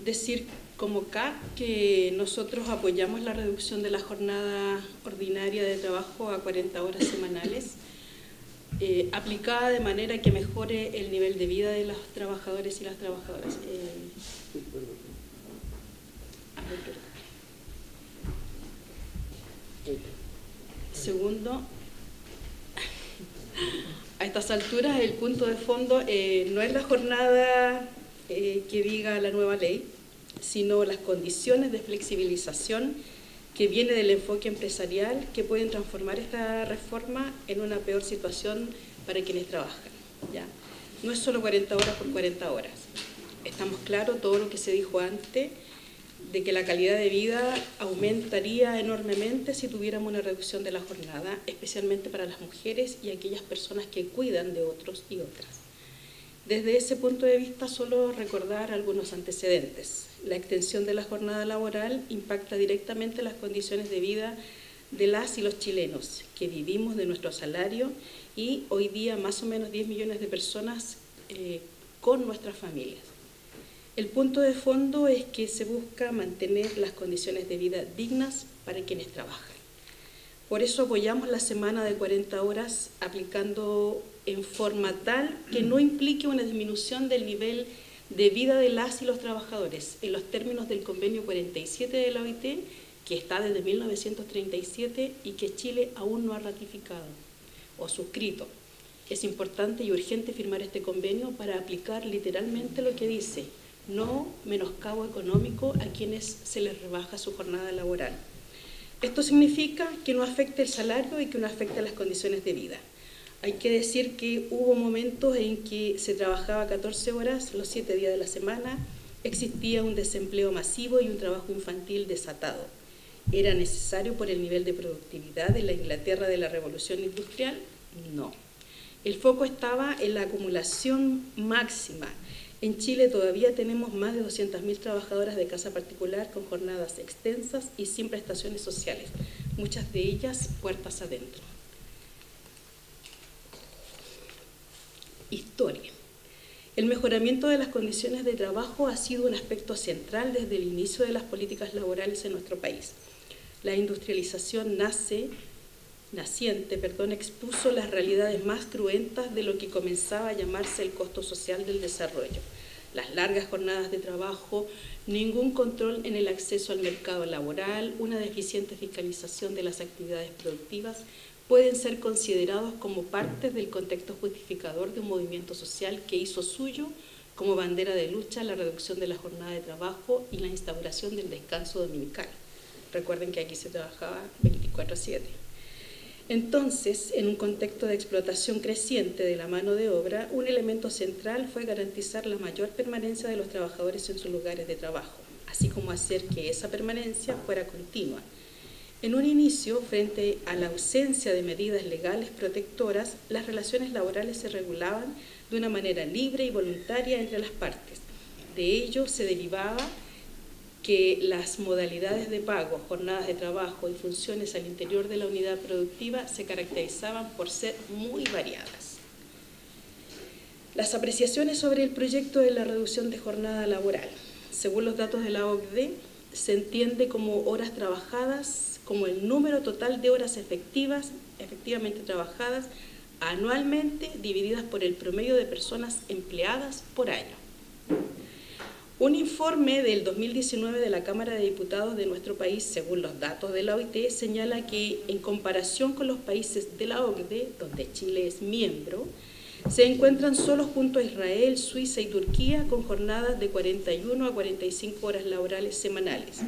decir como CAP que nosotros apoyamos la reducción de la jornada ordinaria de trabajo a 40 horas semanales, aplicada de manera que mejore el nivel de vida de los trabajadores y las trabajadoras. Segundo, a estas alturas el punto de fondo no es la jornada que diga la nueva ley, sino las condiciones de flexibilización que viene del enfoque empresarial que pueden transformar esta reforma en una peor situación para quienes trabajan, ¿ya? No es solo 40 horas por 40 horas. Estamos claros, todo lo que se dijo antes, de que la calidad de vida aumentaría enormemente si tuviéramos una reducción de la jornada, especialmente para las mujeres y aquellas personas que cuidan de otros y otras. Desde ese punto de vista, solo recordar algunos antecedentes. La extensión de la jornada laboral impacta directamente las condiciones de vida de las y los chilenos, que vivimos de nuestro salario y hoy día más o menos 10 millones de personas con nuestras familias. El punto de fondo es que se busca mantener las condiciones de vida dignas para quienes trabajan. Por eso apoyamos la semana de 40 horas aplicando en forma tal que no implique una disminución del nivel de vida de las y los trabajadores en los términos del convenio 47 de la OIT, que está desde 1937 y que Chile aún no ha ratificado o suscrito. Es importante y urgente firmar este convenio para aplicar literalmente lo que dice: no menoscabo económico a quienes se les rebaja su jornada laboral. Esto significa que no afecte el salario y que no afecte las condiciones de vida. Hay que decir que hubo momentos en que se trabajaba 14 horas los 7 días de la semana, existía un desempleo masivo y un trabajo infantil desatado. ¿Era necesario por el nivel de productividad de la Inglaterra de la Revolución Industrial? No. El foco estaba en la acumulación máxima. En Chile todavía tenemos más de 200.000 trabajadoras de casa particular con jornadas extensas y sin prestaciones sociales, muchas de ellas puertas adentro. Historia. El mejoramiento de las condiciones de trabajo ha sido un aspecto central desde el inicio de las políticas laborales en nuestro país. La industrialización naciente expuso las realidades más cruentas de lo que comenzaba a llamarse el costo social del desarrollo. Las largas jornadas de trabajo, ningún control en el acceso al mercado laboral, una deficiente fiscalización de las actividades productivas, pueden ser considerados como parte del contexto justificador de un movimiento social que hizo suyo como bandera de lucha la reducción de la jornada de trabajo y la instauración del descanso dominical. Recuerden que aquí se trabajaba 24/7. Entonces, en un contexto de explotación creciente de la mano de obra, un elemento central fue garantizar la mayor permanencia de los trabajadores en sus lugares de trabajo, así como hacer que esa permanencia fuera continua. En un inicio, frente a la ausencia de medidas legales protectoras, las relaciones laborales se regulaban de una manera libre y voluntaria entre las partes. De ello se derivaba que las modalidades de pago, jornadas de trabajo y funciones al interior de la unidad productiva se caracterizaban por ser muy variadas. Las apreciaciones sobre el proyecto de la reducción de jornada laboral. Según los datos de la OCDE, se entiende como horas trabajadas como el número total de horas efectivamente trabajadas anualmente divididas por el promedio de personas empleadas por año. Un informe del 2019 de la Cámara de Diputados de nuestro país, según los datos de la OIT, señala que en comparación con los países de la OCDE, donde Chile es miembro, se encuentran solo junto a Israel, Suiza y Turquía con jornadas de 41 a 45 horas laborales semanales.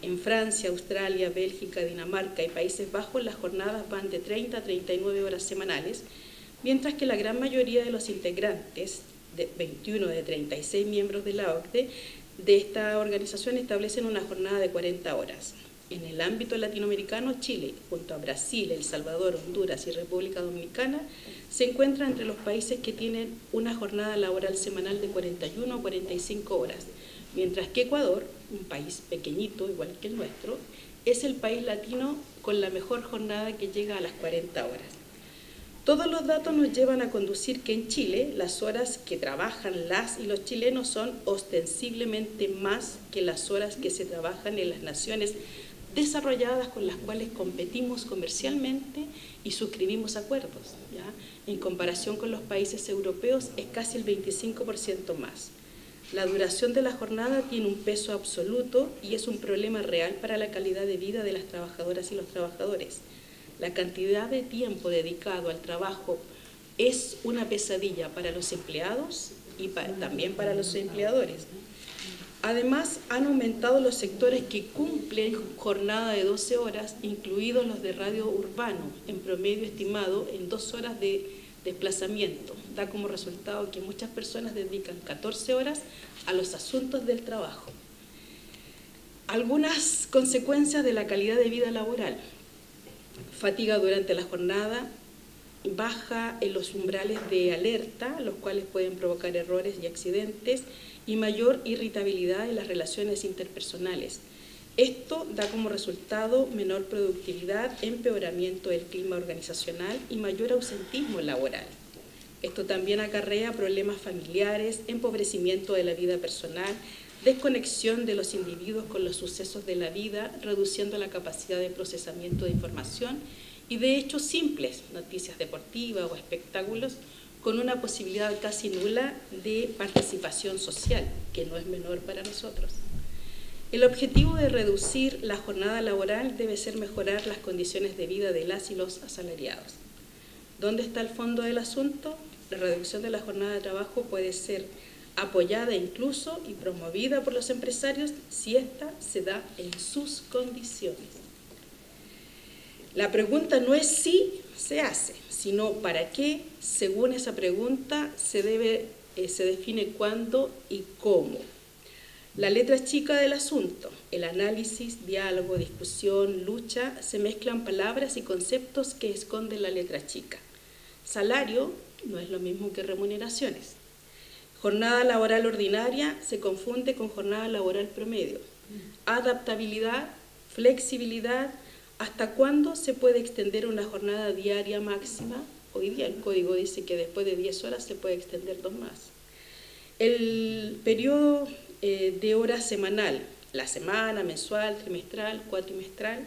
En Francia, Australia, Bélgica, Dinamarca y Países Bajos las jornadas van de 30 a 39 horas semanales, mientras que la gran mayoría de los integrantes, de 21 de 36 miembros de la OCDE, de esta organización establecen una jornada de 40 horas. En el ámbito latinoamericano, Chile, junto a Brasil, El Salvador, Honduras y República Dominicana, se encuentra entre los países que tienen una jornada laboral semanal de 41 a 45 horas, mientras que Ecuador, un país pequeñito igual que el nuestro, es el país latino con la mejor jornada que llega a las 40 horas. Todos los datos nos llevan a conducir que en Chile las horas que trabajan las y los chilenos son ostensiblemente más que las horas que se trabajan en las naciones desarrolladas con las cuales competimos comercialmente y suscribimos acuerdos, ¿ya? En comparación con los países europeos es casi el 25% más. La duración de la jornada tiene un peso absoluto y es un problema real para la calidad de vida de las trabajadoras y los trabajadores. La cantidad de tiempo dedicado al trabajo es una pesadilla para los empleados y también para los empleadores. Además, han aumentado los sectores que cumplen jornada de 12 horas, incluidos los de radio urbano, en promedio estimado en 2 horas de desplazamiento. Da como resultado que muchas personas dedican 14 horas a los asuntos del trabajo. Algunas consecuencias de la calidad de vida laboral: fatiga durante la jornada, baja en los umbrales de alerta, los cuales pueden provocar errores y accidentes, y mayor irritabilidad en las relaciones interpersonales. Esto da como resultado menor productividad, empeoramiento del clima organizacional y mayor ausentismo laboral. Esto también acarrea problemas familiares, empobrecimiento de la vida personal, desconexión de los individuos con los sucesos de la vida, reduciendo la capacidad de procesamiento de información y de hechos simples, noticias deportivas o espectáculos, con una posibilidad casi nula de participación social, que no es menor para nosotros. El objetivo de reducir la jornada laboral debe ser mejorar las condiciones de vida de las y los asalariados. ¿Dónde está el fondo del asunto? La reducción de la jornada de trabajo puede ser apoyada incluso y promovida por los empresarios si ésta se da en sus condiciones. La pregunta no es si se hace, sino para qué. Según esa pregunta se define cuándo y cómo. La letra chica del asunto, el análisis, diálogo, discusión, lucha, se mezclan palabras y conceptos que esconde la letra chica. Salario no es lo mismo que remuneraciones. Jornada laboral ordinaria se confunde con jornada laboral promedio. Adaptabilidad, flexibilidad, ¿hasta cuándo se puede extender una jornada diaria máxima? Hoy día el código dice que después de 10 horas se puede extender 2 más. El periodo de horas semanal, la semana, mensual, trimestral, cuatrimestral.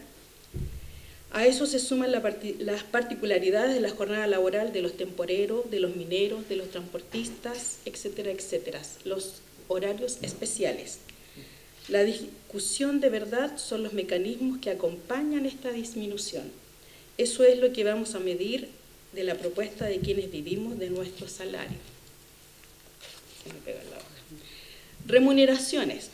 A eso se suman las particularidades de la jornada laboral de los temporeros, de los mineros, de los transportistas, etcétera, etcétera. Los horarios especiales. La discusión de verdad son los mecanismos que acompañan esta disminución. Eso es lo que vamos a medir de la propuesta de quienes vivimos de nuestro salario. Remuneraciones.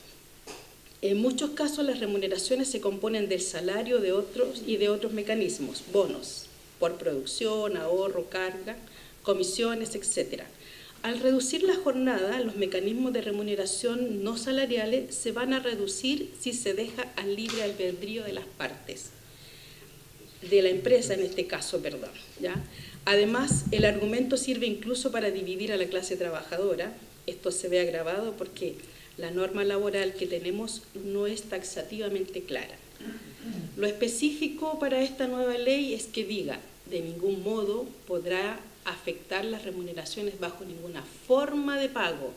En muchos casos las remuneraciones se componen del salario de otros y de otros mecanismos, bonos por producción, ahorro, carga, comisiones, etc. Al reducir la jornada, los mecanismos de remuneración no salariales se van a reducir si se deja al libre albedrío de las partes, de la empresa en este caso, perdón, ¿ya? Además, el argumento sirve incluso para dividir a la clase trabajadora. Esto se ve agravado porque la norma laboral que tenemos no es taxativamente clara. Lo específico para esta nueva ley es que diga, de ningún modo podrá afectar las remuneraciones bajo ninguna forma de pago,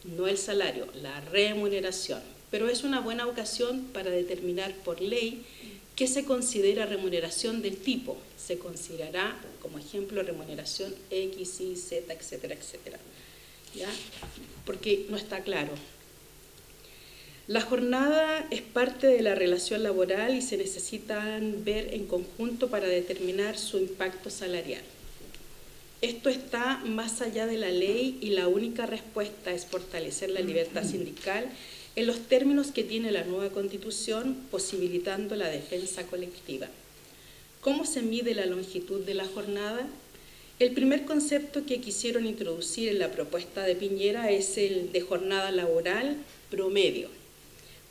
no el salario, la remuneración. Pero es una buena ocasión para determinar por ley qué se considera remuneración del tipo. Se considerará, como ejemplo, remuneración X, Y, Z, etcétera, etcétera. ¿Ya? Porque no está claro. La jornada es parte de la relación laboral y se necesitan ver en conjunto para determinar su impacto salarial. Esto está más allá de la ley y la única respuesta es fortalecer la libertad sindical en los términos que tiene la nueva Constitución, posibilitando la defensa colectiva. ¿Cómo se mide la longitud de la jornada? El primer concepto que quisieron introducir en la propuesta de Piñera es el de jornada laboral promedio.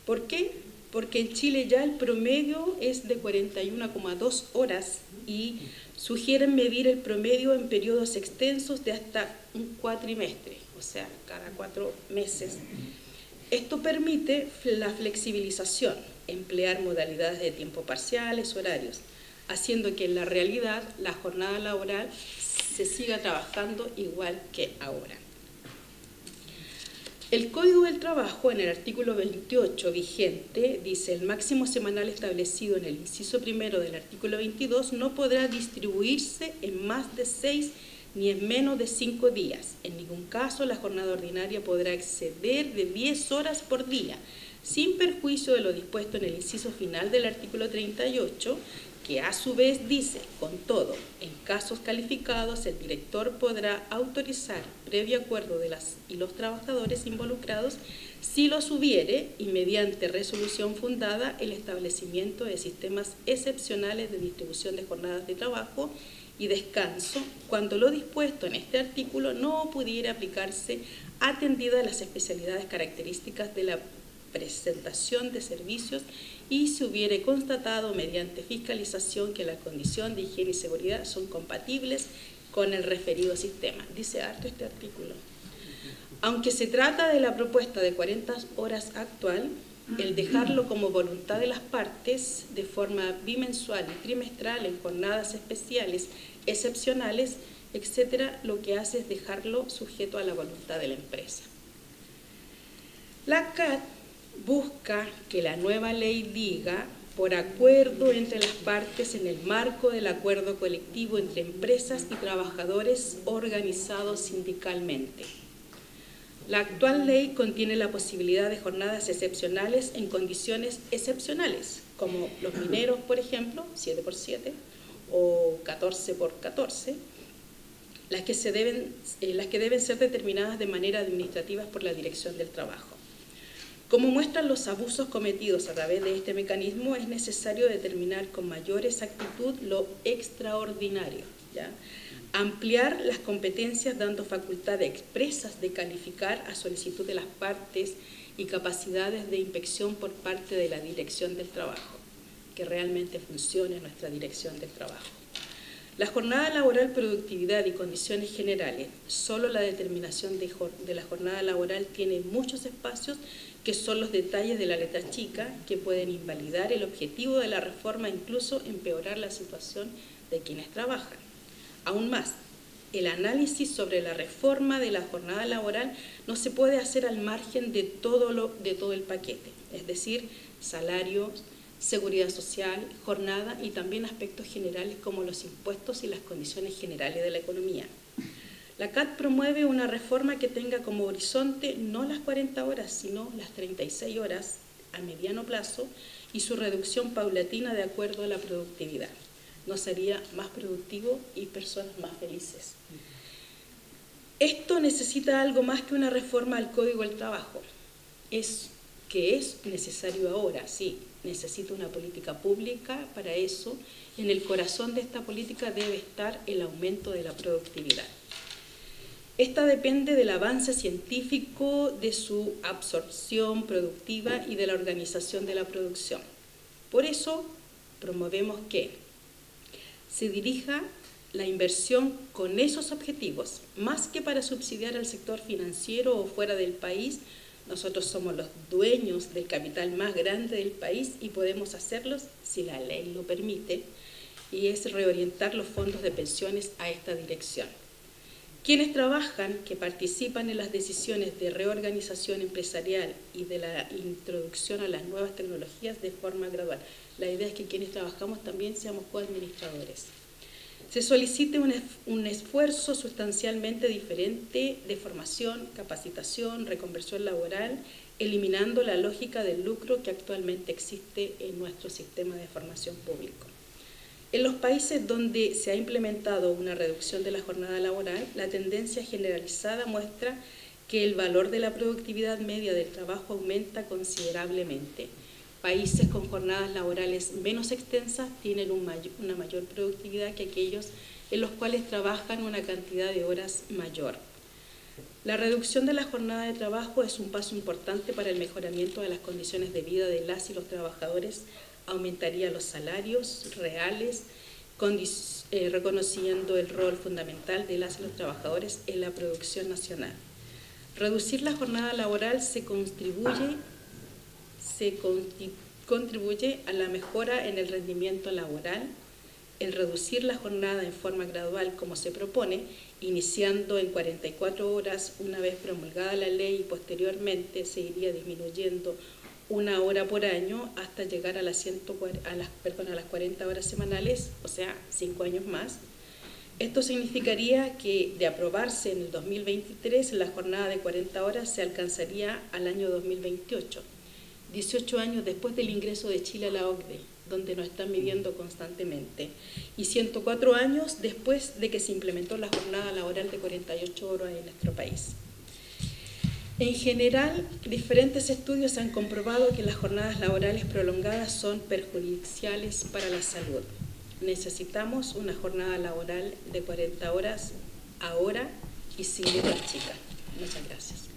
¿Por qué? Porque en Chile ya el promedio es de 41,2 horas y sugieren medir el promedio en periodos extensos de hasta un cuatrimestre, o sea, cada 4 meses. Esto permite la flexibilización, emplear modalidades de tiempo parciales, horarios, haciendo que en la realidad la jornada laboral se siga trabajando igual que ahora. El Código del Trabajo, en el artículo 28 vigente, dice: el máximo semanal establecido en el inciso primero del artículo 22 no podrá distribuirse en más de 6 ni en menos de 5 días. En ningún caso la jornada ordinaria podrá exceder de 10 horas por día, sin perjuicio de lo dispuesto en el inciso final del artículo 38, que a su vez dice: con todo, en casos calificados, el director podrá autorizar, previo acuerdo de las y los trabajadores involucrados, si los hubiere, y mediante resolución fundada, el establecimiento de sistemas excepcionales de distribución de jornadas de trabajo y descanso, cuando lo dispuesto en este artículo no pudiera aplicarse, atendida las especialidades características de la presentación de servicios y se hubiere constatado mediante fiscalización que la condición de higiene y seguridad son compatibles con el referido sistema. Dice harto este artículo. Aunque se trata de la propuesta de 40 horas actual, el dejarlo como voluntad de las partes de forma bimensual y trimestral en jornadas especiales, excepcionales, etcétera, lo que hace es dejarlo sujeto a la voluntad de la empresa. La CAT busca que la nueva ley diga: por acuerdo entre las partes en el marco del acuerdo colectivo entre empresas y trabajadores organizados sindicalmente. La actual ley contiene la posibilidad de jornadas excepcionales en condiciones excepcionales, como los mineros, por ejemplo, 7x7 o 14x14, las que deben ser determinadas de manera administrativa por la Dirección del Trabajo. Como muestran los abusos cometidos a través de este mecanismo, es necesario determinar con mayor exactitud lo extraordinario, ¿ya? Ampliar las competencias dando facultad expresas de calificar a solicitud de las partes y capacidades de inspección por parte de la Dirección del Trabajo, que realmente funcione nuestra Dirección del Trabajo. La jornada laboral, productividad y condiciones generales. Solo la determinación de la jornada laboral tiene muchos espacios que son los detalles de la letra chica que pueden invalidar el objetivo de la reforma e incluso empeorar la situación de quienes trabajan. Aún más, el análisis sobre la reforma de la jornada laboral no se puede hacer al margen de todo el paquete, es decir, salarios, seguridad social, jornada y también aspectos generales como los impuestos y las condiciones generales de la economía. La CAT promueve una reforma que tenga como horizonte no las 40 horas, sino las 36 horas a mediano plazo y su reducción paulatina de acuerdo a la productividad. Nos haría más productivos y personas más felices. Esto necesita algo más que una reforma al Código del Trabajo. Es necesario ahora, sí, necesita una política pública para eso. En el corazón de esta política debe estar el aumento de la productividad. Esta depende del avance científico, de su absorción productiva y de la organización de la producción. Por eso promovemos que se dirija la inversión con esos objetivos, más que para subsidiar al sector financiero o fuera del país. Nosotros somos los dueños del capital más grande del país y podemos hacerlos si la ley lo permite, y es reorientar los fondos de pensiones a esta dirección. Quienes trabajan, que participan en las decisiones de reorganización empresarial y de la introducción a las nuevas tecnologías de forma gradual. La idea es que quienes trabajamos también seamos coadministradores. Se solicite un esfuerzo sustancialmente diferente de formación, capacitación, reconversión laboral, eliminando la lógica del lucro que actualmente existe en nuestro sistema de formación público. En los países donde se ha implementado una reducción de la jornada laboral, la tendencia generalizada muestra que el valor de la productividad media del trabajo aumenta considerablemente. Países con jornadas laborales menos extensas tienen una mayor productividad que aquellos en los cuales trabajan una cantidad de horas mayor. La reducción de la jornada de trabajo es un paso importante para el mejoramiento de las condiciones de vida de las y los trabajadores. Aumentaría los salarios reales, reconociendo el rol fundamental de las y los trabajadores en la producción nacional. Reducir la jornada laboral contribuye a la mejora en el rendimiento laboral, El reducir la jornada en forma gradual, como se propone, iniciando en 44 horas una vez promulgada la ley y posteriormente se iría disminuyendo 1 hora por año hasta llegar a las 40 horas semanales, o sea, 5 años más. Esto significaría que, de aprobarse en el 2023, la jornada de 40 horas se alcanzaría al año 2028, 18 años después del ingreso de Chile a la OCDE, donde nos están midiendo constantemente, y 104 años después de que se implementó la jornada laboral de 48 horas en nuestro país. En general, diferentes estudios han comprobado que las jornadas laborales prolongadas son perjudiciales para la salud. Necesitamos una jornada laboral de 40 horas ahora y sin letra chica. Muchas gracias.